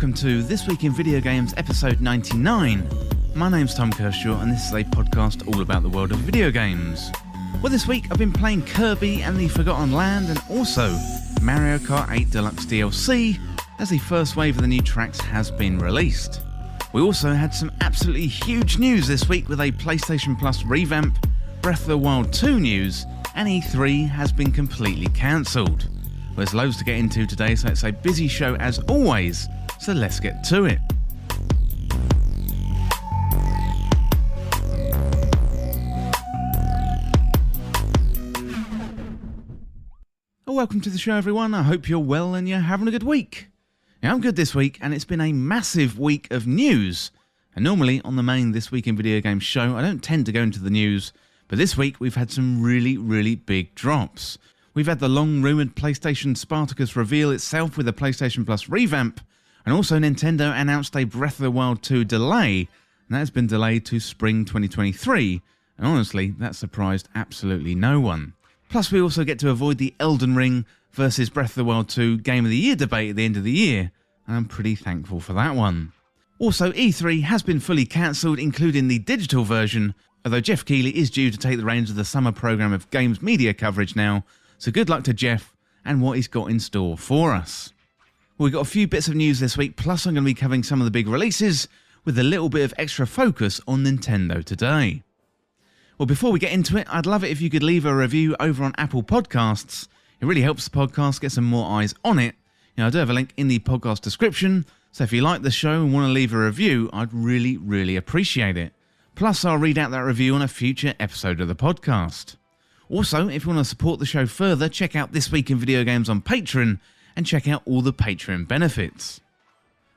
welcome to This Week in Video Games episode 99. My name's Tom Kershaw and this is a podcast all about the world of video games. Well, this week I've been playing Kirby and the Forgotten Land and also Mario Kart 8 Deluxe DLC as the first wave of the new tracks has been released. We also had some absolutely huge news this week with a PlayStation Plus revamp, Breath of the Wild 2 news, and E3 has been completely cancelled. There's loads to get into today, so it's a busy show as always, so let's get to it. Well, welcome to the show everyone, I hope you're well and you're having a good week. Now, I'm good this week and it's been a massive week of news. And normally on the main This Week in Video Games show, I don't tend to go into the news, but this week we've had some really big drops. We've had the long-rumoured PlayStation Spartacus reveal itself with a PlayStation Plus revamp, and also Nintendo announced a Breath of the Wild 2 delay, and that has been delayed to spring 2023, and honestly, that surprised absolutely no one. Plus, we also get to avoid the Elden Ring versus Breath of the Wild 2 Game of the Year debate at the end of the year, and I'm pretty thankful for that one. Also, E3 has been fully cancelled, including the digital version, although Jeff Keighley is due to take the reins of the summer programme of games media coverage now, so good luck to Jeff and what he's got in store for us. Well, we've got a few bits of news this week, plus I'm going to be covering some of the big releases with a little bit of extra focus on Nintendo today. Well, before we get into it, I'd love it if you could leave a review over on Apple Podcasts. It really helps the podcast get some more eyes on it. I do have a link in the podcast description, so if you like the show and want to leave a review, I'd really appreciate it. Plus, I'll read out that review on a future episode of the podcast. Also, if you want to support the show further, check out This Week in Video Games on Patreon and check out all the Patreon benefits.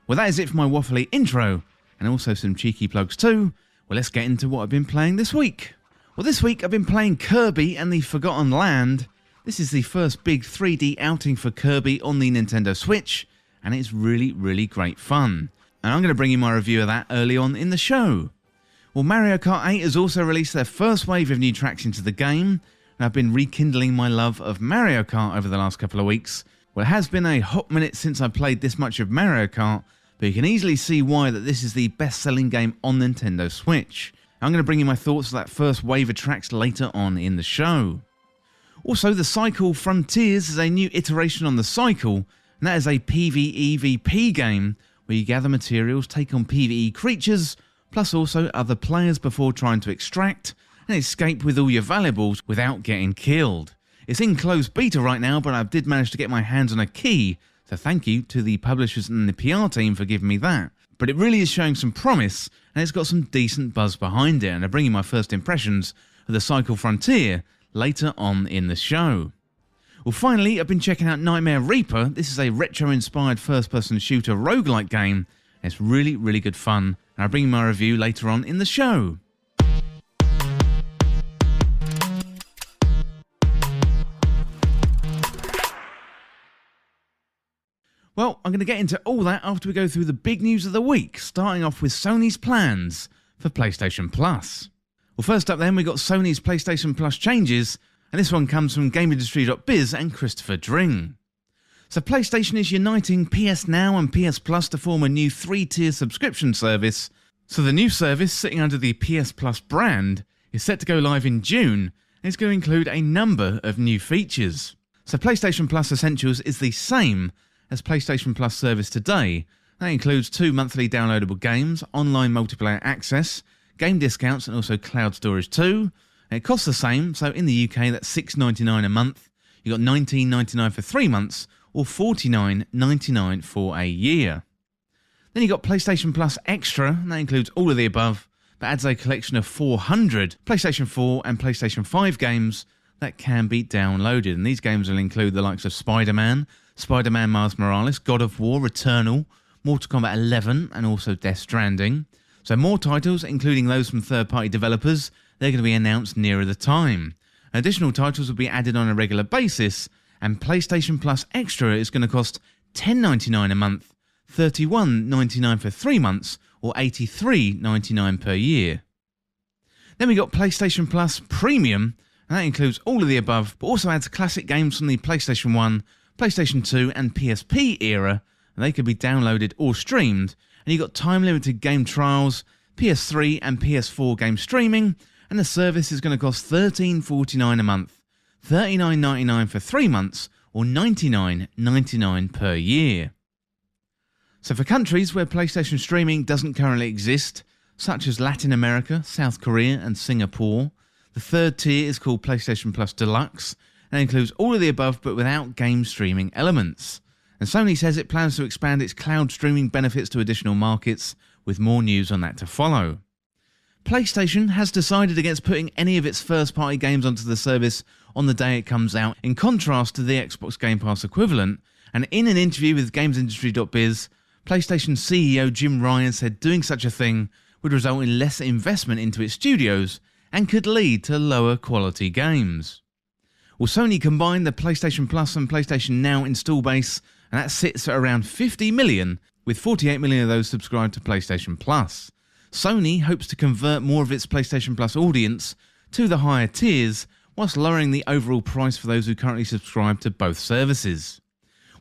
Well, that is it for my waffly intro, and also some cheeky plugs too. Well, let's get into what I've been playing this week. Well, this week I've been playing Kirby and the Forgotten Land. This is the first big 3D outing for Kirby on the Nintendo Switch, and it's really great fun. And I'm going to bring you my review of that early on in the show. Well, Mario Kart 8 has also released their first wave of new tracks into the game, and I've been rekindling my love of Mario Kart over the last couple of weeks. Well, it has been a hot minute since I played this much of Mario Kart, but you can easily see why that this is the best-selling game on Nintendo Switch. I'm going to bring you my thoughts on that first wave of tracks later on in the show. Also, the Cycle Frontiers is a new iteration on the Cycle, and that is a PvEVP game where you gather materials, take on PvE creatures, plus also other players before trying to extract and escape with all your valuables without getting killed. It's in closed beta right now, but I did manage to get my hands on a key, so thank you to the publishers and the PR team for giving me that. But it really is showing some promise, and it's got some decent buzz behind it, and I'll bring you my first impressions of the Cycle Frontier later on in the show. Well, finally, I've been checking out Nightmare Reaper. This is a retro-inspired first-person shooter roguelike game. It's really good fun, and I'll bring you my review later on in the show. Well, I'm going to get into all that after we go through the big news of the week, starting off with Sony's plans for PlayStation Plus. Well, first up then, we got Sony's PlayStation Plus changes, and this one comes from GameIndustry.biz and Christopher Dring. So PlayStation is uniting PS Now and PS Plus to form a new 3-tier subscription service. So the new service, sitting under the PS Plus brand, is set to go live in June, and it's going to include a number of new features. So PlayStation Plus Essentials is the same as PlayStation Plus service today. That includes 2 monthly downloadable games, online multiplayer access, game discounts and also cloud storage too. And it costs the same, so in the UK that's $6.99 a month, you got $19.99 for 3 months or $49.99 for a year. Then you got PlayStation Plus Extra, and that includes all of the above, but adds a collection of 400 PlayStation 4 and PlayStation 5 games that can be downloaded, and these games will include the likes of Spider-Man, Spider-Man Miles Morales, God of War, Returnal, Mortal Kombat 11 and also Death Stranding. So more titles, including those from third-party developers, they're going to be announced nearer the time. Additional titles will be added on a regular basis, and PlayStation Plus Extra is going to cost $10.99 a month, $31.99 for 3 months, or $83.99 per year. Then we got PlayStation Plus Premium, and that includes all of the above, but also adds classic games from the PlayStation 1, PlayStation 2 and PSP era, and they could be downloaded or streamed, and you've got time-limited game trials, PS3 and PS4 game streaming, and the service is going to cost $13.49 a month, $39.99 for 3 months, or $99.99 per year. So for countries where PlayStation streaming doesn't currently exist, such as Latin America, South Korea and Singapore, the third tier is called PlayStation Plus Deluxe, and includes all of the above but without game streaming elements. And Sony says it plans to expand its cloud streaming benefits to additional markets, with more news on that to follow. PlayStation has decided against putting any of its first-party games onto the service on the day it comes out, in contrast to the Xbox Game Pass equivalent, and in an interview with GamesIndustry.biz, PlayStation CEO Jim Ryan said doing such a thing would result in less investment into its studios and could lead to lower quality games. Well, Sony combined the PlayStation Plus and PlayStation Now install base, and that sits at around 50 million, with 48 million of those subscribed to PlayStation Plus. Sony hopes to convert more of its PlayStation Plus audience to the higher tiers, whilst lowering the overall price for those who currently subscribe to both services.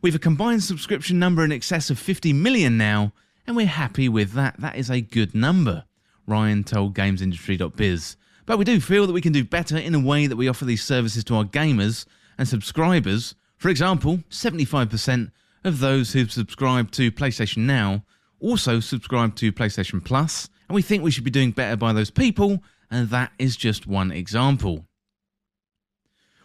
We've a combined subscription number in excess of 50 million now, and we're happy with that. That is a good number, Ryan told GamesIndustry.biz. But we do feel that we can do better in a way that we offer these services to our gamers and subscribers. For example, 75% of those who've subscribed to PlayStation Now also subscribe to PlayStation Plus, and we think we should be doing better by those people, and that is just one example.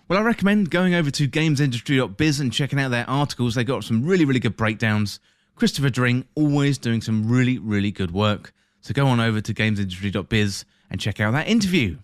Well, I recommend going over to GamesIndustry.biz and checking out their articles. They got some really good breakdowns. Christopher Dring always doing some really good work. So go on over to GamesIndustry.biz and check out that interview.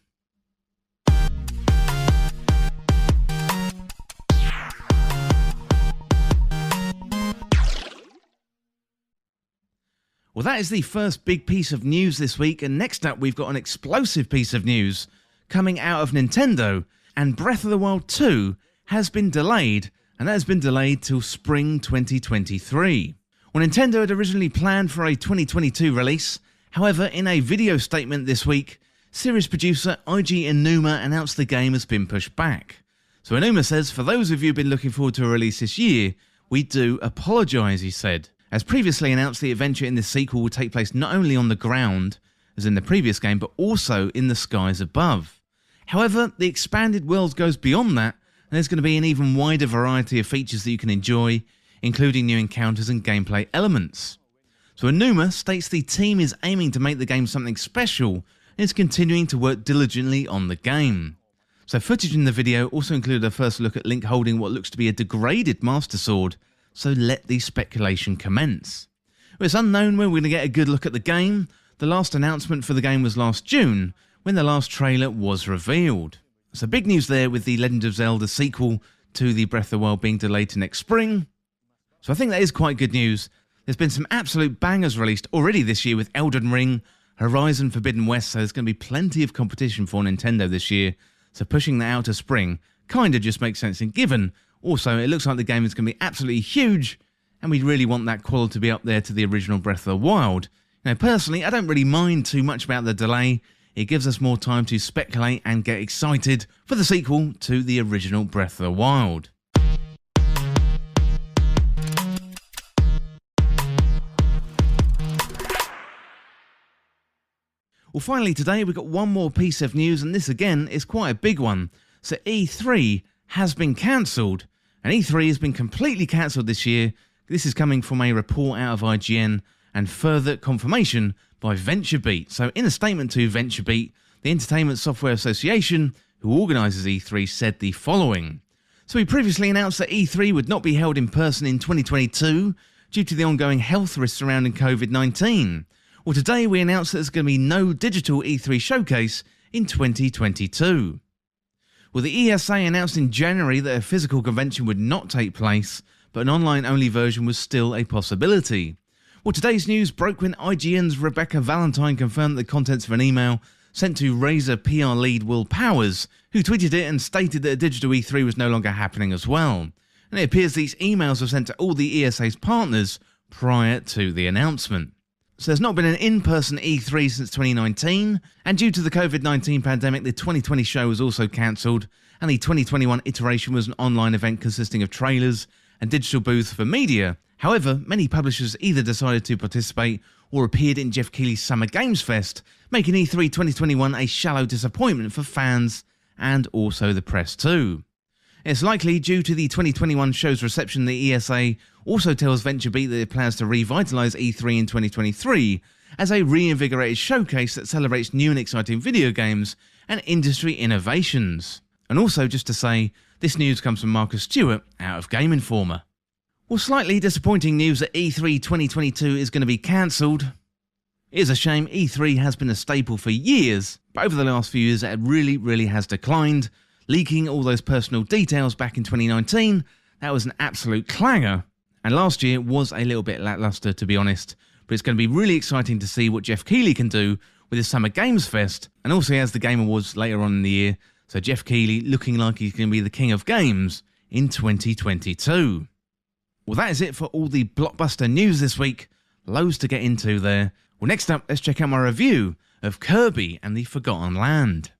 Well, that is the first big piece of news this week, and next up we've got an explosive piece of news coming out of Nintendo, and Breath of the Wild 2 has been delayed, and that has been delayed till spring 2023. Well, Nintendo had originally planned for a 2022 release. However, in a video statement this week, series producer Eiji Aonuma announced the game has been pushed back. So Aonuma says, for those of you who've been looking forward to a release this year, we do apologise, he said. As previously announced, the adventure in this sequel will take place not only on the ground, as in the previous game, but also in the skies above. However, the expanded world goes beyond that, and there's going to be an even wider variety of features that you can enjoy, including new encounters and gameplay elements. So Aonuma states the team is aiming to make the game something special, and is continuing to work diligently on the game. So footage in the video also included a first look at Link holding what looks to be a degraded Master Sword, so let the speculation commence. It's unknown when we're going to get a good look at the game. The last announcement for the game was last June, when the last trailer was revealed. So big news there with the Legend of Zelda sequel to the Breath of the Wild being delayed to next spring. So I think that is quite good news. There's been some absolute bangers released already this year with Elden Ring, Horizon Forbidden West, so there's going to be plenty of competition for Nintendo this year. So pushing that out to spring kind of just makes sense, and given also it looks like the game is going to be absolutely huge, and we really want that quality to be up there to the original Breath of the Wild. Now personally, I don't really mind too much about the delay. It gives us more time to speculate and get excited for the sequel to the original Breath of the Wild. Well, finally today we've got one more piece of news, and this again is quite a big one. So E3 has been cancelled, and E3 has been completely cancelled this year. This is coming from a report out of IGN and further confirmation by VentureBeat. So in a statement to VentureBeat, the Entertainment Software Association, who organises E3, said the following. So we previously announced that E3 would not be held in person in 2022 due to the ongoing health risks surrounding COVID-19. Well, today we announced that there's going to be no digital E3 showcase in 2022. Well, the ESA announced in January that a physical convention would not take place, but an online-only version was still a possibility. Well, today's news broke when IGN's Rebecca Valentine confirmed the contents of an email sent to Razer PR lead Will Powers, who tweeted it and stated that a digital E3 was no longer happening as well. And it appears these emails were sent to all the ESA's partners prior to the announcement. So there's not been an in-person E3 since 2019, and due to the COVID-19 pandemic, the 2020 show was also cancelled, and the 2021 iteration was an online event consisting of trailers and digital booths for media However, many publishers either decided to participate or appeared in Jeff Keighley's Summer Games Fest, making E3 2021 a shallow disappointment for fans and also the press too. It's likely due to the 2021 show's reception the ESA also tells VentureBeat that it plans to revitalise E3 in 2023 as a reinvigorated showcase that celebrates new and exciting video games and industry innovations. And also just to say, this news comes from Marcus Stewart out of Game Informer. Well, slightly disappointing news that E3 2022 is going to be cancelled. It is a shame. E3 has been a staple for years, but over the last few years it really has declined, leaking all those personal details back in 2019. That was an absolute clanger, and last year was a little bit lackluster to be honest, but it's going to be really exciting to see what Jeff Keighley can do with his Summer Games Fest, and also he has the Game Awards later on in the year, so Jeff Keighley looking like he's going to be the king of games in 2022. Well, that is it for all the blockbuster news this week. Loads to get into there. Well, next up, let's check out my review of Kirby and the Forgotten Land.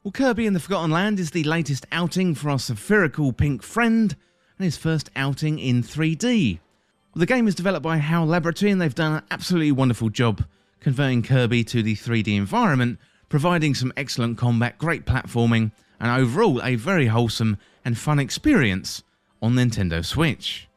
Well, Kirby and the Forgotten Land is the latest outing for our spherical pink friend, and his first outing in 3D. Well, the game is developed by HAL Laboratory, and they've done an absolutely wonderful job converting Kirby to the 3D environment, providing some excellent combat, great platforming, and overall a very wholesome and fun experience on Nintendo Switch.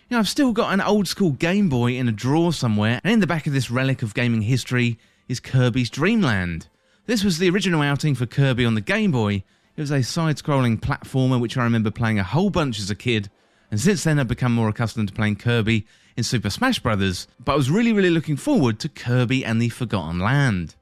You know, I've still got an old school Game Boy in a drawer somewhere, and in the back of this relic of gaming history is Kirby's Dream Land. This was the original outing for Kirby on the Game Boy. It was a side-scrolling platformer which I remember playing a whole bunch as a kid, and since then I've become more accustomed to playing Kirby in Super Smash Bros. But I was really looking forward to Kirby and the Forgotten Land.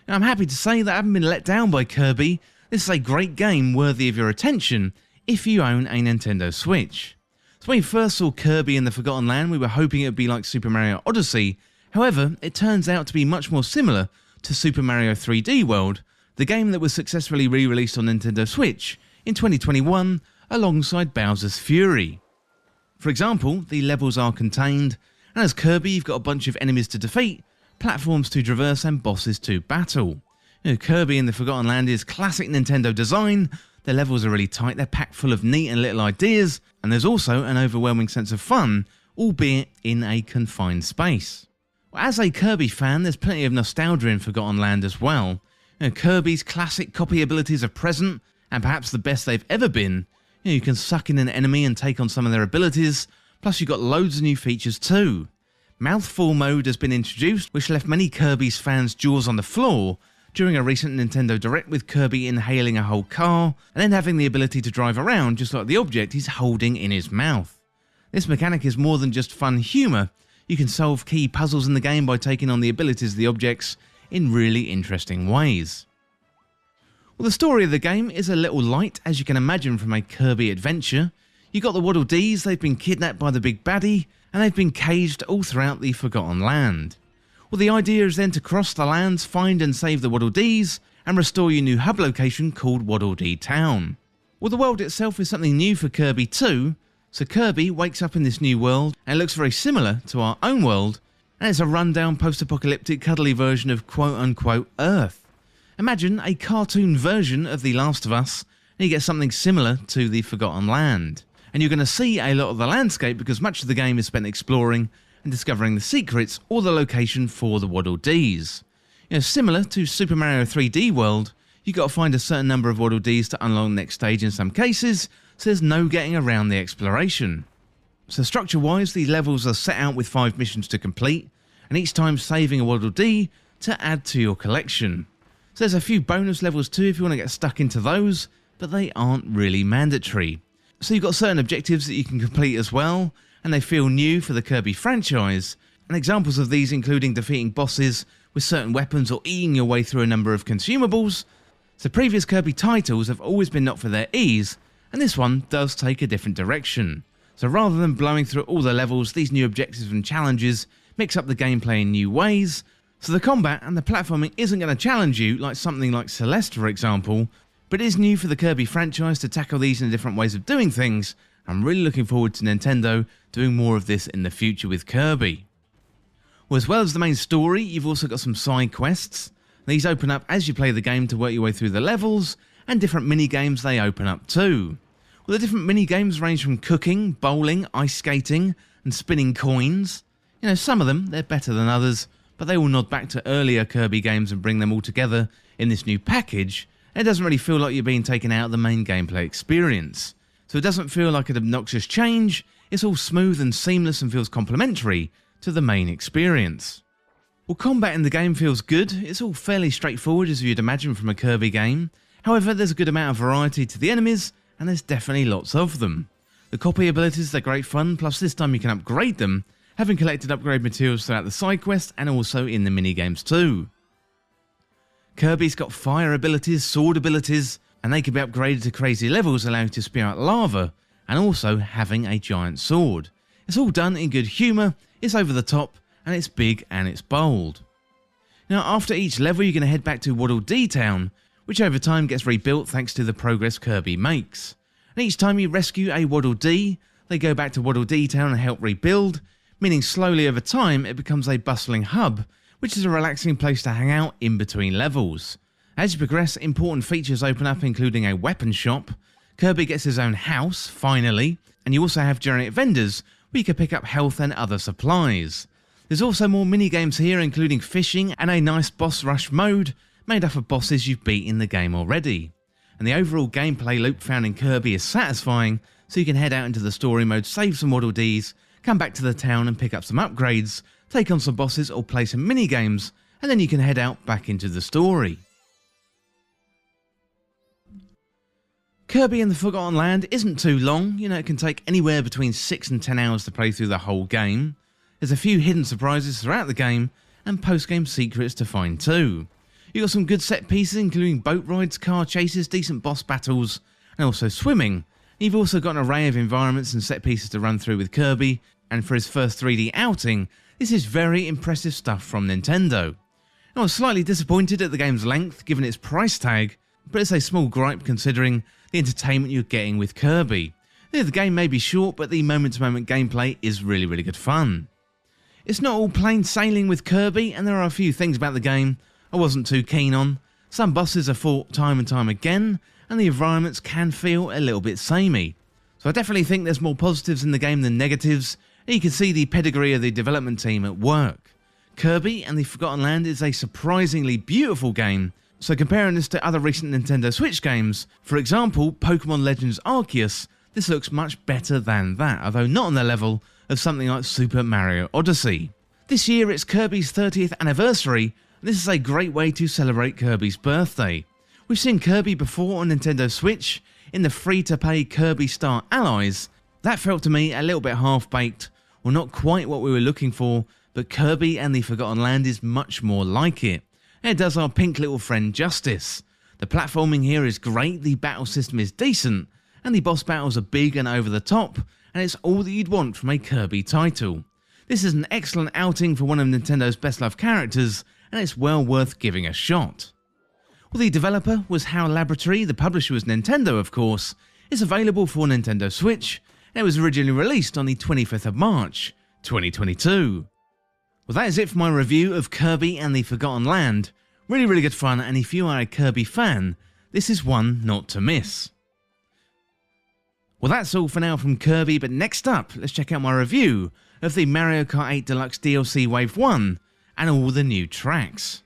Now, I'm happy to say that I haven't been let down by Kirby. This is a great game worthy of your attention if you own a Nintendo Switch. So when we first saw Kirby and the Forgotten Land, we were hoping it would be like Super Mario Odyssey. However, it turns out to be much more similar to Super Mario 3D World, the game that was successfully re-released on Nintendo Switch in 2021 alongside Bowser's Fury. For example, the levels are contained, and as Kirby you've got a bunch of enemies to defeat, platforms to traverse and bosses to battle. You know, Kirby and the Forgotten Land is classic Nintendo design. Their levels are really tight, they're packed full of neat and little ideas, and there's also an overwhelming sense of fun, albeit in a confined space. Well, as a Kirby fan, there's plenty of nostalgia in Forgotten Land as well. You know, Kirby's classic copy abilities are present, and perhaps the best they've ever been. You know, you can suck in an enemy and take on some of their abilities, plus you've got loads of new features too. Mouthful mode has been introduced, which left many Kirby's fans' jaws on the floor during a recent Nintendo Direct, with Kirby inhaling a whole car and then having the ability to drive around just like the object he's holding in his mouth. This mechanic is more than just fun humour. You can solve key puzzles in the game by taking on the abilities of the objects in really interesting ways. Well, the story of the game is a little light, as you can imagine from a Kirby adventure. You got the Waddle Dees, they've been kidnapped by the big baddie, and they've been caged all throughout the Forgotten Land. Well, the idea is then to cross the lands, find and save the Waddle Dees, and restore your new hub location called Waddle Dee Town. Well, the world itself is something new for Kirby too, so Kirby wakes up in this new world, and it looks very similar to our own world, and it's a rundown post-apocalyptic cuddly version of quote-unquote Earth. Imagine a cartoon version of The Last of Us, and you get something similar to the Forgotten Land. And you're going to see a lot of the landscape because much of the game is spent exploring and discovering the secrets or the location for the Waddle Dees. You know, similar to Super Mario 3D World, you've got to find a certain number of Waddle Dees to unlock the next stage in some cases, so there's no getting around the exploration. So structure-wise, the levels are set out with 5 missions to complete, and each time saving a Waddle Dee to add to your collection. So there's a few bonus levels too if you want to get stuck into those, but they aren't really mandatory. So you've got certain objectives that you can complete as well, and they feel new for the Kirby franchise, and examples of these including defeating bosses with certain weapons or eating your way through a number of consumables. So previous Kirby titles have always been not for their ease, and this one does take a different direction. So rather than blowing through all the levels, these new objectives and challenges mix up the gameplay in new ways, so the combat and the platforming isn't going to challenge you like something like Celeste for example, but it is new for the Kirby franchise to tackle these in different ways of doing things. I'm really looking forward to Nintendo doing more of this in the future with Kirby. Well, as well as the main story, you've also got some side quests. These open up as you play the game to work your way through the levels, and different mini-games they open up too. Well, the different mini-games range from cooking, bowling, ice skating, and spinning coins. You know, some of them, they're better than others, but they all nod back to earlier Kirby games and bring them all together in this new package. It doesn't really feel like you're being taken out of the main gameplay experience. So it doesn't feel like an obnoxious change, it's all smooth and seamless and feels complementary to the main experience. Well, combat in the game feels good, it's all fairly straightforward as you'd imagine from a Kirby game. However, there's a good amount of variety to the enemies, and there's definitely lots of them. The copy abilities, they're great fun, plus this time you can upgrade them, having collected upgrade materials throughout the side quest and also in the minigames too. Kirby's got fire abilities, sword abilities, and they can be upgraded to crazy levels, allowing you to spew out lava, and also having a giant sword. It's all done in good humour, it's over the top, and it's big and it's bold. Now, after each level you're going to head back to Waddle Dee Town, which over time gets rebuilt thanks to the progress Kirby makes. And each time you rescue a Waddle Dee, they go back to Waddle Dee Town and help rebuild, meaning slowly over time it becomes a bustling hub, which is a relaxing place to hang out in between levels. As you progress, important features open up, including a weapon shop. Kirby gets his own house, finally, and you also have generic vendors where you can pick up health and other supplies. There's also more mini-games here, including fishing and a nice boss rush mode made up of bosses you've beat in the game already. And the overall gameplay loop found in Kirby is satisfying, so you can head out into the story mode, save some Waddle Dees, come back to the town and pick up some upgrades, take on some bosses or play some mini-games, and then you can head out back into the story. Kirby and the Forgotten Land isn't too long, you know, it can take anywhere between 6 and 10 hours to play through the whole game. There's a few hidden surprises throughout the game, and post-game secrets to find too. You've got some good set pieces, including boat rides, car chases, decent boss battles, and also swimming. You've also got an array of environments and set pieces to run through with Kirby, and for his first 3D outing, this is very impressive stuff from Nintendo. I was slightly disappointed at the game's length given its price tag, but it's a small gripe considering the entertainment you're getting with Kirby. The game may be short, but the moment-to-moment gameplay is really good fun. It's not all plain sailing with Kirby, and there are a few things about the game I wasn't too keen on. Some bosses are fought time and time again, and the environments can feel a little bit samey. So I definitely think there's more positives in the game than negatives, and you can see the pedigree of the development team at work. Kirby and the Forgotten Land is a surprisingly beautiful game, so comparing this to other recent Nintendo Switch games, for example Pokemon Legends Arceus, this looks much better than that, although not on the level of something like Super Mario Odyssey. This year it's Kirby's 30th anniversary, and this is a great way to celebrate Kirby's birthday. We've seen Kirby before on Nintendo Switch, in the free-to-play Kirby Star Allies. That felt to me a little bit half-baked, or not quite what we were looking for, but Kirby and the Forgotten Land is much more like it. It does our pink little friend justice. The platforming here is great, the battle system is decent, and the boss battles are big and over the top, and it's all that you'd want from a Kirby title. This is an excellent outing for one of Nintendo's best-loved characters, and it's well worth giving a shot. Well, the developer was HAL Laboratory, the publisher was Nintendo of course. It's available for Nintendo Switch, and it was originally released on the 25th of March, 2022. Well, that is it for my review of Kirby and the Forgotten Land. Really good fun, and if you are a Kirby fan, this is one not to miss. Well, that's all for now from Kirby, but next up, let's check out my review of the Mario Kart 8 Deluxe DLC Wave 1 and all the new tracks.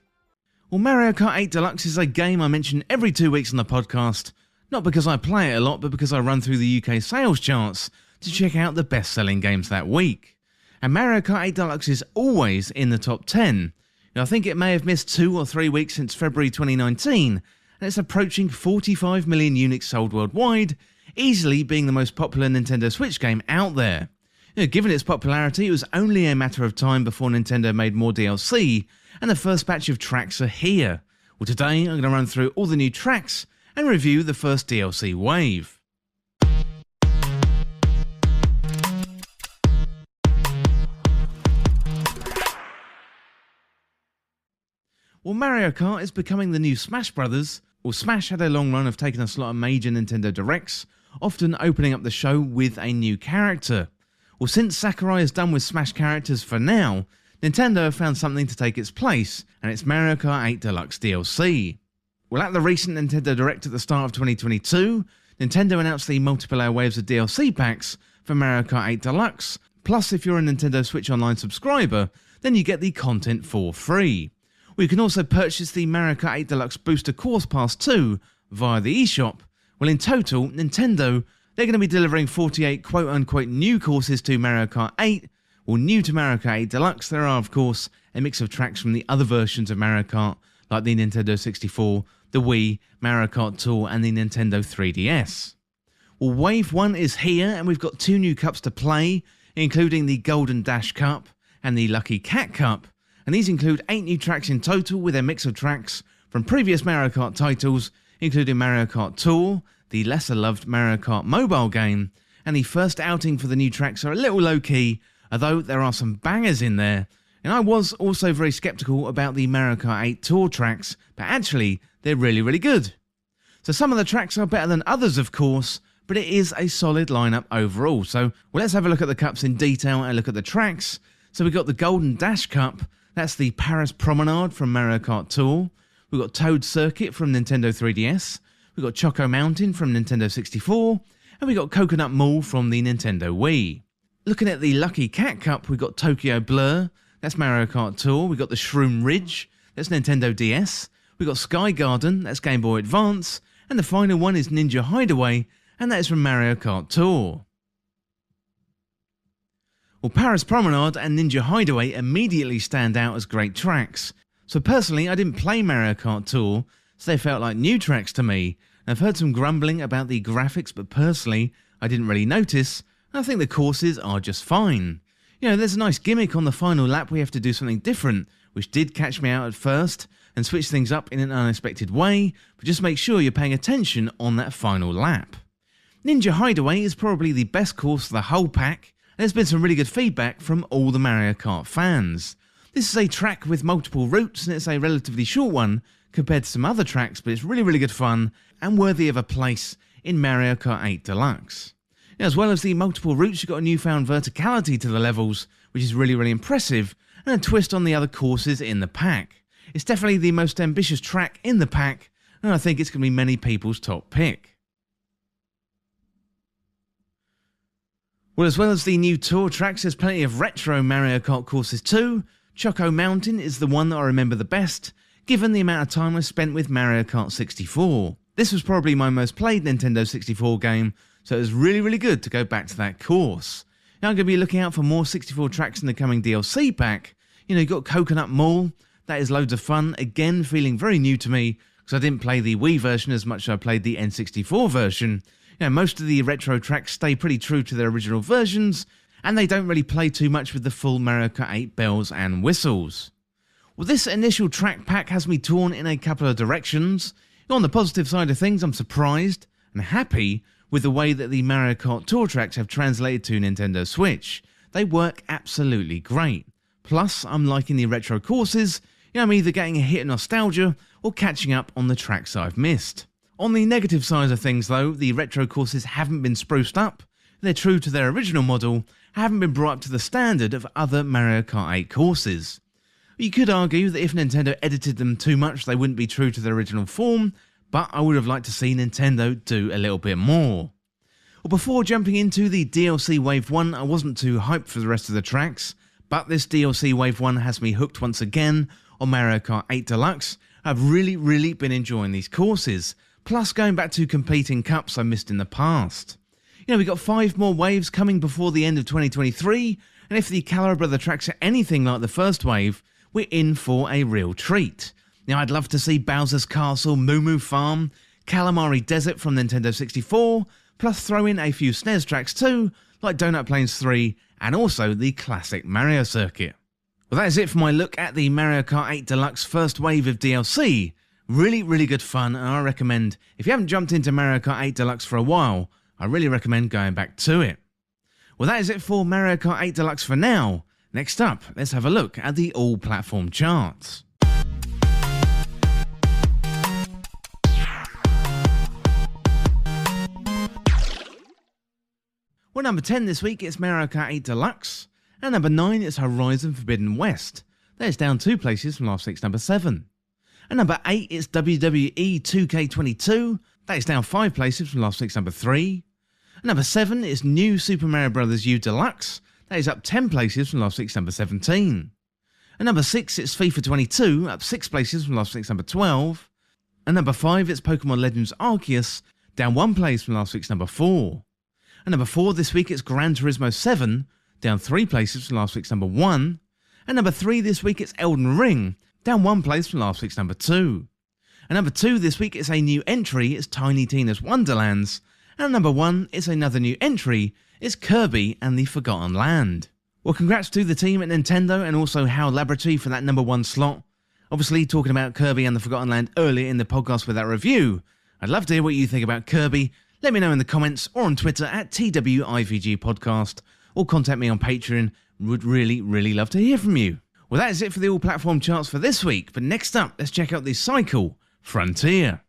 Well, Mario Kart 8 Deluxe is a game I mention every 2 weeks on the podcast, not because I play it a lot, but because I run through the UK sales charts to check out the best-selling games that week. And Mario Kart 8 Deluxe is always in the top 10. Now, I think it may have missed 2 or 3 weeks since February 2019, and it's approaching 45 million units sold worldwide, easily being the most popular Nintendo Switch game out there. You know, given its popularity, it was only a matter of time before Nintendo made more DLC, and the first batch of tracks are here. Well, today I'm going to run through all the new tracks and review the first DLC wave. Well, Mario Kart is becoming the new Smash Brothers. Well, Smash had a long run of taking a slot of major Nintendo Directs, often opening up the show with a new character. Well, since Sakurai is done with Smash characters for now, Nintendo have found something to take its place, and it's Mario Kart 8 Deluxe DLC. Well, at the recent Nintendo Direct at the start of 2022, Nintendo announced the multiplayer waves of DLC packs for Mario Kart 8 Deluxe, plus if you're a Nintendo Switch Online subscriber, then you get the content for free. Well, you can also purchase the Mario Kart 8 Deluxe Booster Course Pass 2 via the eShop. Well, in total, Nintendo, they're going to be delivering 48 quote-unquote new courses to Mario Kart 8. Well, new to Mario Kart 8 Deluxe, there are, of course, a mix of tracks from the other versions of Mario Kart, like the Nintendo 64, the Wii, Mario Kart Tour, and the Nintendo 3DS. Well, Wave 1 is here, and we've got 2 new cups to play, including the Golden Dash Cup and the Lucky Cat Cup, and these include 8 new tracks in total with a mix of tracks from previous Mario Kart titles, including Mario Kart Tour, the lesser-loved Mario Kart mobile game, and the first outing for the new tracks are a little low-key, although there are some bangers in there. And I was also very skeptical about the Mario Kart 8 Tour tracks, but actually, they're really, really good. So some of the tracks are better than others, of course, but it is a solid lineup overall. So let's have a look at the cups in detail and look at the tracks. So we've got the Golden Dash Cup, that's the Paris Promenade from Mario Kart Tour. We've got Toad Circuit from Nintendo 3DS. We've got Choco Mountain from Nintendo 64. And we've got Coconut Mall from the Nintendo Wii. Looking at the Lucky Cat Cup, we've got Tokyo Blur, that's Mario Kart Tour. We've got the Shroom Ridge, that's Nintendo DS. We've got Sky Garden, that's Game Boy Advance. And the final one is Ninja Hideaway, and that is from Mario Kart Tour. Well, Paris Promenade and Ninja Hideaway immediately stand out as great tracks. So personally, I didn't play Mario Kart Tour, so they felt like new tracks to me. And I've heard some grumbling about the graphics, but personally, I didn't really notice, and I think the courses are just fine. You know, there's a nice gimmick on the final lap where you have to do something different, which did catch me out at first, and switch things up in an unexpected way, but just make sure you're paying attention on that final lap. Ninja Hideaway is probably the best course of the whole pack, and there's been some really good feedback from all the Mario Kart fans. This is a track with multiple routes, and it's a relatively short one compared to some other tracks, but it's really, really good fun and worthy of a place in Mario Kart 8 Deluxe. As well as the multiple routes, you've got a newfound verticality to the levels, which is really, really impressive, and a twist on the other courses in the pack. It's definitely the most ambitious track in the pack, and I think it's going to be many people's top pick. Well, as well as the new tour tracks, there's plenty of retro Mario Kart courses too. Choco Mountain is the one that I remember the best, given the amount of time I spent with Mario Kart 64. This was probably my most played Nintendo 64 game, so it was really, really good to go back to that course. Now I'm going to be looking out for more 64 tracks in the coming DLC pack. You know, you've got Coconut Mall, that is loads of fun, again feeling very new to me, because I didn't play the Wii version as much as I played the N64 version. You know, most of the retro tracks stay pretty true to their original versions, and they don't really play too much with the full Mario Kart 8 bells and whistles. Well, this initial track pack has me torn in a couple of directions. On the positive side of things, I'm surprised and happy with the way that the Mario Kart Tour tracks have translated to Nintendo Switch. They work absolutely great. Plus, I'm liking the retro courses. You know, I'm either getting a hit of nostalgia or catching up on the tracks I've missed. On the negative side of things though, the retro courses haven't been spruced up. They're true to their original model, haven't been brought up to the standard of other Mario Kart 8 courses. You could argue that if Nintendo edited them too much, they wouldn't be true to their original form, but I would have liked to see Nintendo do a little bit more. Well, before jumping into the DLC Wave 1, I wasn't too hyped for the rest of the tracks, but this DLC Wave 1 has me hooked once again on Mario Kart 8 Deluxe. I've really been enjoying these courses, plus going back to completing cups I missed in the past. You know, we've got 5 more waves coming before the end of 2023, and if the calibre of the tracks are anything like the first wave, we're in for a real treat. Now, I'd love to see Bowser's Castle, Moo Moo Farm, Calamari Desert from Nintendo 64, plus throw in a few SNES tracks too, like Donut Plains 3, and also the classic Mario Circuit. Well, that is it for my look at the Mario Kart 8 Deluxe first wave of DLC. Really good fun, and I recommend, if you haven't jumped into Mario Kart 8 Deluxe for a while, I really recommend going back to it. Well, that is it for Mario Kart 8 Deluxe for now. Next up, let's have a look at the all-platform charts. Well, number 10 this week is Mario Kart 8 Deluxe, At number 9 is Horizon Forbidden West. That is down 2 places from last week's number 7. At number 8 is WWE 2K22. That is down 5 places from last week's number 3. At number 7 is New Super Mario Bros. U Deluxe. That is up 10 places from last week's number 17. At number 6 it's FIFA 22, up 6 places from last week's number 12. At number 5 it's Pokemon Legends Arceus, down 1 place from last week's number 4. At number 4 this week it's Gran Turismo 7, down 3 places from last week's number 1. At number 3 this week it's Elden Ring, down 1 place from last week's number 2. At number 2 this week it's a new entry, it's Tiny Tina's Wonderlands. And at number 1 it's another new entry, it's Kirby and the Forgotten Land. Well, congrats to the team at Nintendo and also HAL Laboratory for that number 1 slot. Obviously talking about Kirby and the Forgotten Land earlier in the podcast with that review. I'd love to hear what you think about Kirby. Let me know in the comments or on Twitter at TWIVG Podcast, or contact me on Patreon. Would really love to hear from you. Well, that is it for the all-platform charts for this week, but next up, let's check out the Cycle Frontier.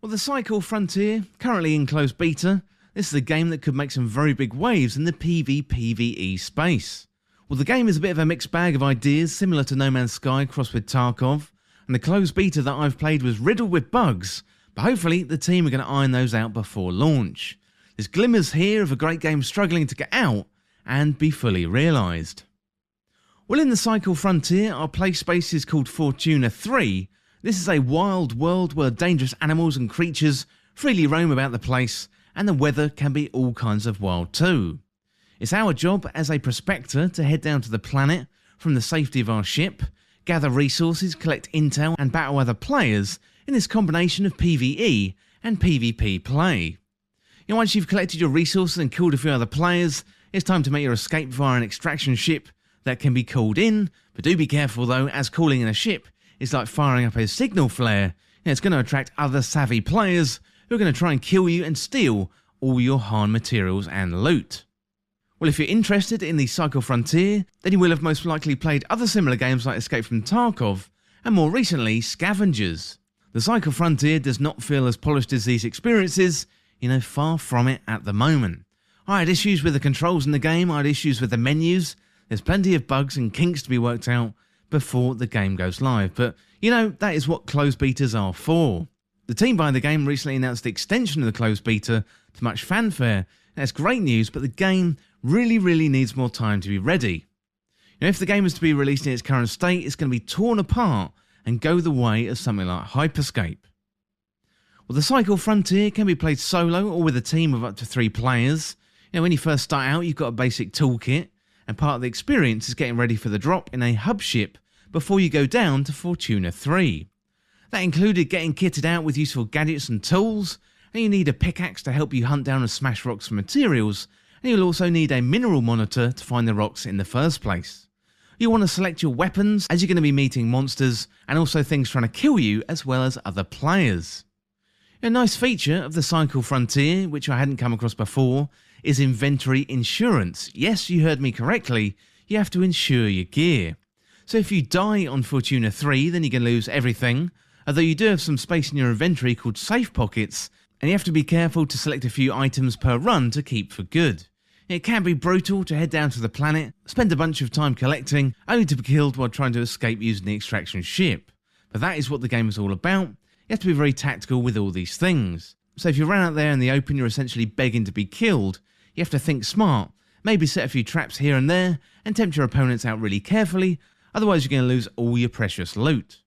Well, the Cycle Frontier, currently in closed beta, this is a game that could make some very big waves in the PvPvE space. Well, the game is a bit of a mixed bag of ideas, similar to No Man's Sky crossed with Tarkov, and the closed beta that I've played was riddled with bugs, but hopefully the team are going to iron those out before launch. There's glimmers here of a great game struggling to get out and be fully realised. Well, in the Cycle Frontier, our play space is called Fortuna 3. This is a wild world where dangerous animals and creatures freely roam about the place, and the weather can be all kinds of wild too. It's our job as a prospector to head down to the planet from the safety of our ship, gather resources, collect intel and battle other players in this combination of PvE and PvP play. Once you've collected your resources and killed a few other players, it's time to make your escape via an extraction ship that can be called in, but do be careful though, as calling in a ship is like firing up a signal flare. It's going to attract other savvy players who are going to try and kill you and steal all your hard materials and loot. Well, if you're interested in the Cycle Frontier, then you will have most likely played other similar games like Escape from Tarkov, and more recently, Scavengers. The Cycle Frontier does not feel as polished as these experiences, far from it at the moment. I had issues with the controls in the game, I had issues with the menus, there's plenty of bugs and kinks to be worked out before the game goes live, but that is what closed betas are for. The team behind the game recently announced the extension of the closed beta to much fanfare. That's great news, but the game really needs more time to be ready. If the game is to be released in its current state, it's going to be torn apart and go the way of something like Hyperscape. Well, the Cycle Frontier can be played solo or with a team of up to 3 players. When you first start out, you've got a basic toolkit, and part of the experience is getting ready for the drop in a hub ship before you go down to Fortuna 3. That included getting kitted out with useful gadgets and tools, and you need a pickaxe to help you hunt down and smash rocks for materials, and you'll also need a mineral monitor to find the rocks in the first place. You'll want to select your weapons as you're going to be meeting monsters and also things trying to kill you as well as other players. A nice feature of the Cycle Frontier, which I hadn't come across before, is inventory insurance. Yes, you heard me correctly, you have to insure your gear. So if you die on Fortuna 3, then you can lose everything, although you do have some space in your inventory called safe pockets, and you have to be careful to select a few items per run to keep for good. It can be brutal to head down to the planet, spend a bunch of time collecting, only to be killed while trying to escape using the extraction ship. But that is what the game is all about. You have to be very tactical with all these things. So if you run out there in the open, you're essentially begging to be killed. You have to think smart, maybe set a few traps here and there, and tempt your opponents out really carefully, otherwise you're going to lose all your precious loot.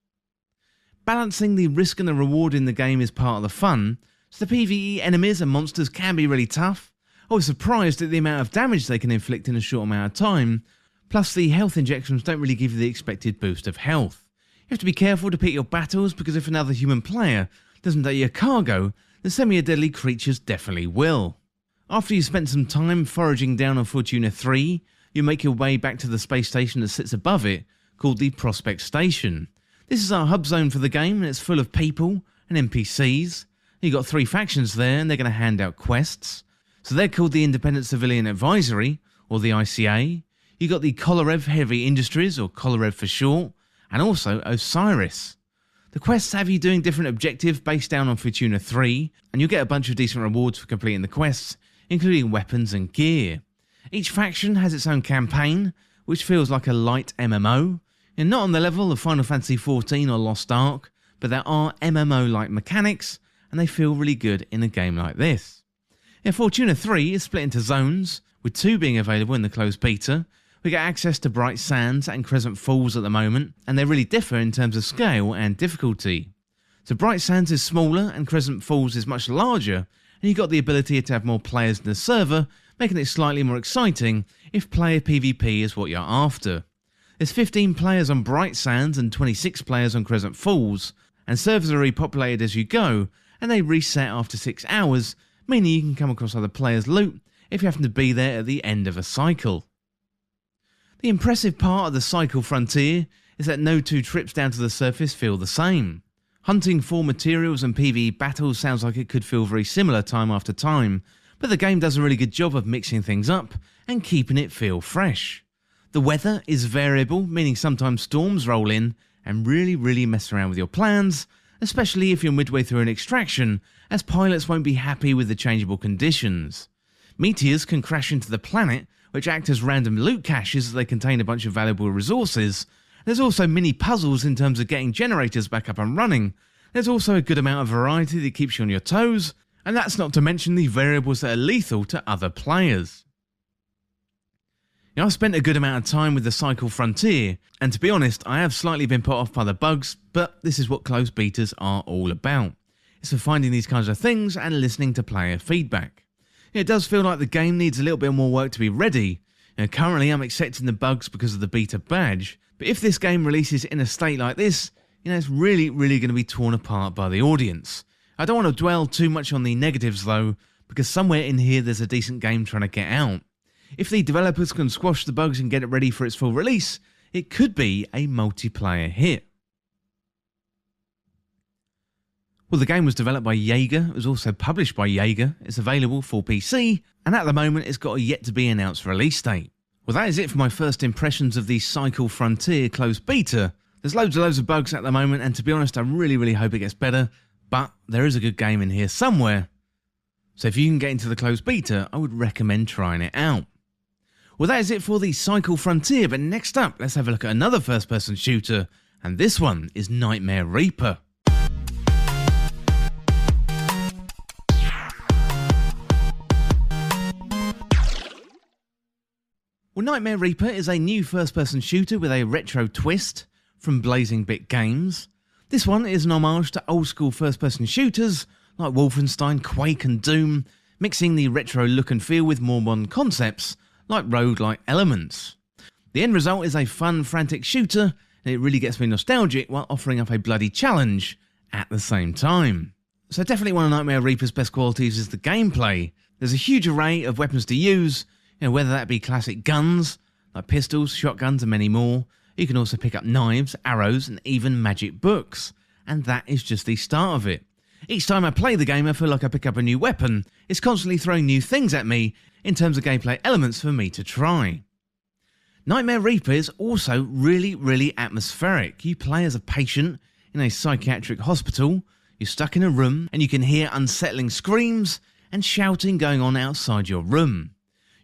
Balancing the risk and the reward in the game is part of the fun, so the PvE enemies and monsters can be really tough. I was surprised at the amount of damage they can inflict in a short amount of time, plus the health injections don't really give you the expected boost of health. You have to be careful to pick your battles, because if another human player doesn't take your cargo, then semi-deadly creatures definitely will. After you've spent some time foraging down on Fortuna 3, you make your way back to the space station that sits above it, called the Prospect Station. This is our hub zone for the game, and it's full of people and NPCs. You've got 3 factions there, and they're going to hand out quests. So they're called the Independent Civilian Advisory, or the ICA. You've got the Kolorev Heavy Industries, or Kolorev for short, and also Osiris. The quests have you doing different objectives based down on Fortuna 3, and you'll get a bunch of decent rewards for completing the quests, including weapons and gear. Each faction has its own campaign, which feels like a light MMO, and not on the level of Final Fantasy XIV or Lost Ark, but there are MMO-like mechanics, and they feel really good in a game like this. Fortuna 3 is split into zones, with 2 being available in the closed beta. We get access to Bright Sands and Crescent Falls at the moment, and they really differ in terms of scale and difficulty. So Bright Sands is smaller and Crescent Falls is much larger, and you've got the ability to have more players in the server, making it slightly more exciting if player PvP is what you're after. There's 15 players on Bright Sands and 26 players on Crescent Falls, and servers are repopulated as you go, and they reset after 6 hours, meaning you can come across other players' loot if you happen to be there at the end of a cycle. The impressive part of the cycle frontier is that no 2 trips down to the surface feel the same. Hunting for materials and PvE battles sounds like it could feel very similar time after time, but the game does a really good job of mixing things up and keeping it feel fresh. The weather is variable, meaning sometimes storms roll in and really mess around with your plans, especially if you're midway through an extraction, as pilots won't be happy with the changeable conditions. Meteors can crash into the planet, which act as random loot caches as they contain a bunch of valuable resources. There's also mini puzzles in terms of getting generators back up and running. There's also a good amount of variety that keeps you on your toes, and that's not to mention the variables that are lethal to other players. I've spent a good amount of time with the Cycle Frontier, and to be honest, I have slightly been put off by the bugs, but this is what closed betas are all about. It's for finding these kinds of things and listening to player feedback. It does feel like the game needs a little bit more work to be ready. Currently I'm accepting the bugs because of the beta badge, but if this game releases in a state like this, it's really going to be torn apart by the audience. I don't want to dwell too much on the negatives though, because somewhere in here there's a decent game trying to get out. If the developers can squash the bugs and get it ready for its full release, it could be a multiplayer hit. Well, the game was developed by Jaeger, it was also published by Jaeger, it's available for PC, and at the moment it's got a yet to be announced release date. Well, that is it for my first impressions of the Cycle Frontier closed beta. There's loads of bugs at the moment, and to be honest I really hope it gets better, but there is a good game in here somewhere. So if you can get into the closed beta, I would recommend trying it out. Well, that is it for the Cycle Frontier, but next up let's have a look at another first person shooter, and this one is Nightmare Reaper. Well, Nightmare Reaper is a new first-person shooter with a retro twist from Blazing Bit Games. This one is an homage to old-school first-person shooters like Wolfenstein, Quake and Doom, mixing the retro look and feel with more modern concepts like roguelike elements. The end result is a fun, frantic shooter, and it really gets me nostalgic while offering up a bloody challenge at the same time. So definitely one of Nightmare Reaper's best qualities is the gameplay. There's a huge array of weapons to use, whether that be classic guns, like pistols, shotguns and many more. You can also pick up knives, arrows and even magic books. And that is just the start of it. Each time I play the game I feel like I pick up a new weapon. It's constantly throwing new things at me in terms of gameplay elements for me to try. Nightmare Reaper is also really atmospheric. You play as a patient in a psychiatric hospital. You're stuck in a room and you can hear unsettling screams and shouting going on outside your room.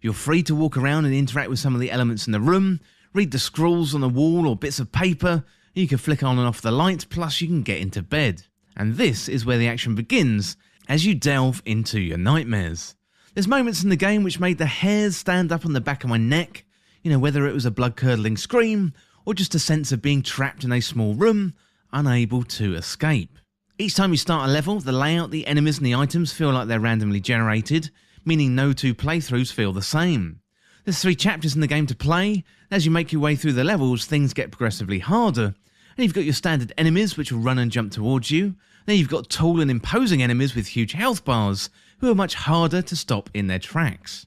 You're free to walk around and interact with some of the elements in the room, read the scrawls on the wall or bits of paper, you can flick on and off the lights, plus you can get into bed. And this is where the action begins, as you delve into your nightmares. There's moments in the game which made the hairs stand up on the back of my neck, whether it was a blood-curdling scream, or just a sense of being trapped in a small room, unable to escape. Each time you start a level, the layout, the enemies and the items feel like they're randomly generated, meaning no 2 playthroughs feel the same. There's 3 chapters in the game to play, and as you make your way through the levels, things get progressively harder. And you've got your standard enemies which will run and jump towards you, then you've got tall and imposing enemies with huge health bars, who are much harder to stop in their tracks.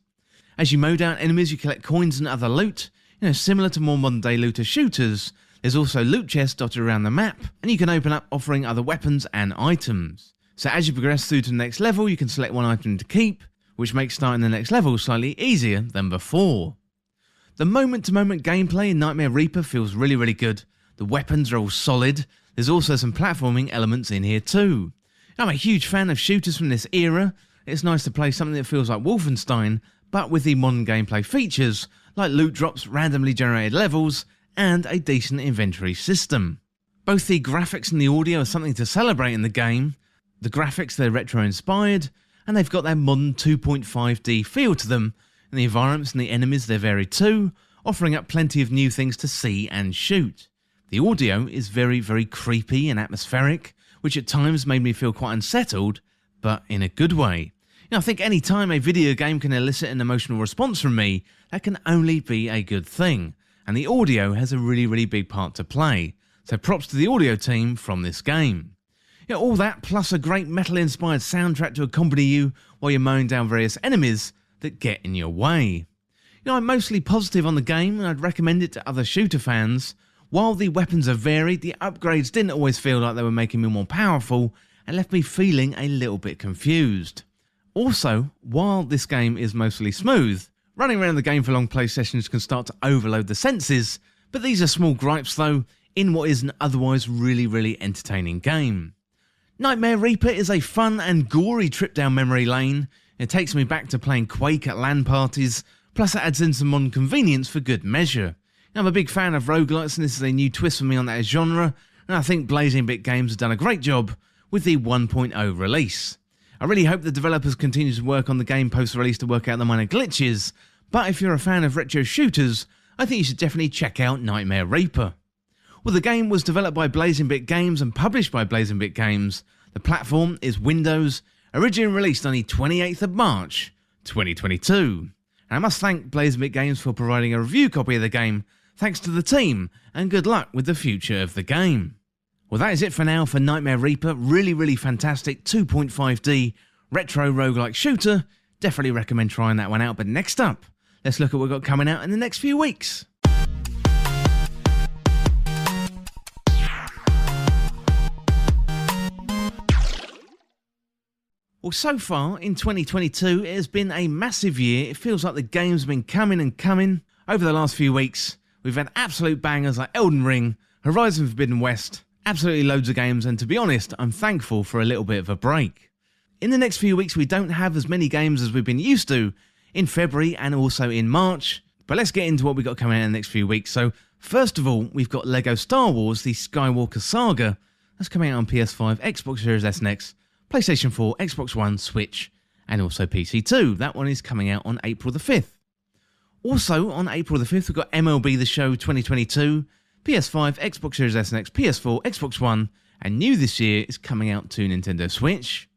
As you mow down enemies, you collect coins and other loot, similar to more modern day looter shooters. There's also loot chests dotted around the map, and you can open up offering other weapons and items. So as you progress through to the next level, you can select one item to keep, which makes starting the next level slightly easier than before. The moment-to-moment gameplay in Nightmare Reaper feels really good. The weapons are all solid, There's also some platforming elements in here too. I'm a huge fan of shooters from this era. It's nice to play something that feels like Wolfenstein, but with the modern gameplay features, like loot drops, randomly generated levels, and a decent inventory system. Both the graphics and the audio are something to celebrate in the game. The graphics, they're retro-inspired, and they've got that modern 2.5D feel to them, and the environments and the enemies, they're varied too, offering up plenty of new things to see and shoot. The audio is very, very creepy and atmospheric, which at times made me feel quite unsettled, but in a good way. I think any time a video game can elicit an emotional response from me, that can only be a good thing, and the audio has a really, really big part to play. So props to the audio team from this game. All that plus a great metal-inspired soundtrack to accompany you while you're mowing down various enemies that get in your way. I'm mostly positive on the game and I'd recommend it to other shooter fans. While the weapons are varied, the upgrades didn't always feel like they were making me more powerful and left me feeling a little bit confused. Also, while this game is mostly smooth, running around the game for long play sessions can start to overload the senses, but these are small gripes though, in what is an otherwise really, really entertaining game. Nightmare Reaper is a fun and gory trip down memory lane. It takes me back to playing Quake at LAN parties, plus it adds in some modern convenience for good measure. I'm a big fan of roguelites and this is a new twist for me on that genre, and I think Blazing Bit Games have done a great job with the 1.0 release. I really hope the developers continue to work on the game post-release to work out the minor glitches, but if you're a fan of retro shooters, I think you should definitely check out Nightmare Reaper. Well, the game was developed by Blazing Bit Games and published by Blazing Bit Games. The platform is Windows, originally released on the 28th of March, 2022. And I must thank Blazing Bit Games for providing a review copy of the game, thanks to the team, and good luck with the future of the game. Well, that is it for now for Nightmare Reaper. Really, really fantastic 2.5D retro roguelike shooter. Definitely recommend trying that one out. But next up, let's look at what we've got coming out in the next few weeks. Well, so far in 2022, it has been a massive year. It feels like the games have been coming and coming. Over the last few weeks, we've had absolute bangers like Elden Ring, Horizon Forbidden West, absolutely loads of games, and to be honest, I'm thankful for a little bit of a break. In the next few weeks, we don't have as many games as we've been used to in February and also in March, but let's get into what we've got coming out in the next few weeks. So, first of all, we've got LEGO Star Wars, the Skywalker Saga. That's coming out on PS5, Xbox Series S and X, PlayStation 4, Xbox One, Switch, and also PC too. That one is coming out on April the 5th. Also, on April the 5th, we've got MLB The Show 2022, PS5, Xbox Series S and X, PS4, Xbox One, and new this year is coming out to Nintendo Switch.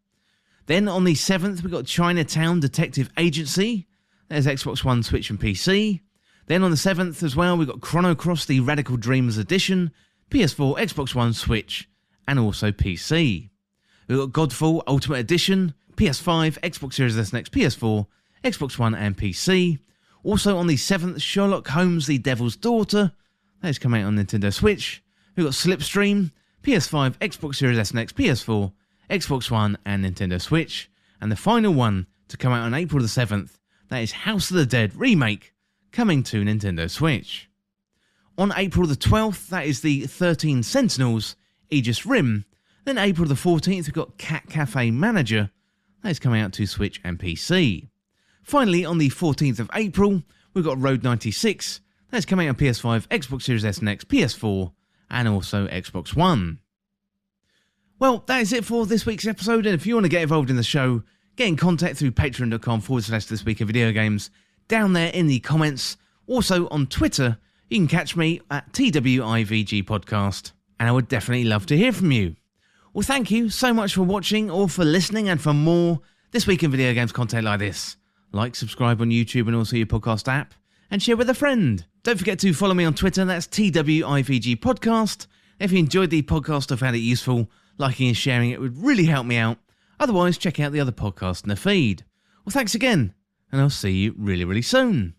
Then on the 7th, we've got Chinatown Detective Agency. There's Xbox One, Switch, and PC. Then on the 7th as well, we've got Chrono Cross, the Radical Dreamers Edition, PS4, Xbox One, Switch, and also PC. We've got Godfall Ultimate Edition, PS5, Xbox Series S and X, PS4, Xbox One, and PC. Also on the 7th, Sherlock Holmes, The Devil's Daughter. That is coming out on Nintendo Switch. We've got Slipstream, PS5, Xbox Series S and X, PS4, Xbox One, and Nintendo Switch. And the final one to come out on April the 7th, that is House of the Dead Remake, coming to Nintendo Switch. On April the 12th, that is the 13 Sentinels, Aegis Rim. Then April the 14th, we've got Cat Cafe Manager. That is coming out to Switch and PC. Finally, on the 14th of April, we've got Road 96. That's coming out on PS5, Xbox Series S and X, PS4, and also Xbox One. Well, that is it for this week's episode, and if you want to get involved in the show, get in contact through patreon.com/This Week in Video Games, down there in the comments. Also on Twitter, you can catch me at TWIVG Podcast, and I would definitely love to hear from you. Well, thank you so much for watching or for listening, and for more This Week in Video Games content like this, like, subscribe on YouTube and also your podcast app, and share with a friend. Don't forget to follow me on Twitter, that's TWIVG Podcast. If you enjoyed the podcast or found it useful, liking and sharing it would really help me out. Otherwise, check out the other podcasts in the feed. Well, thanks again, and I'll see you really, really soon.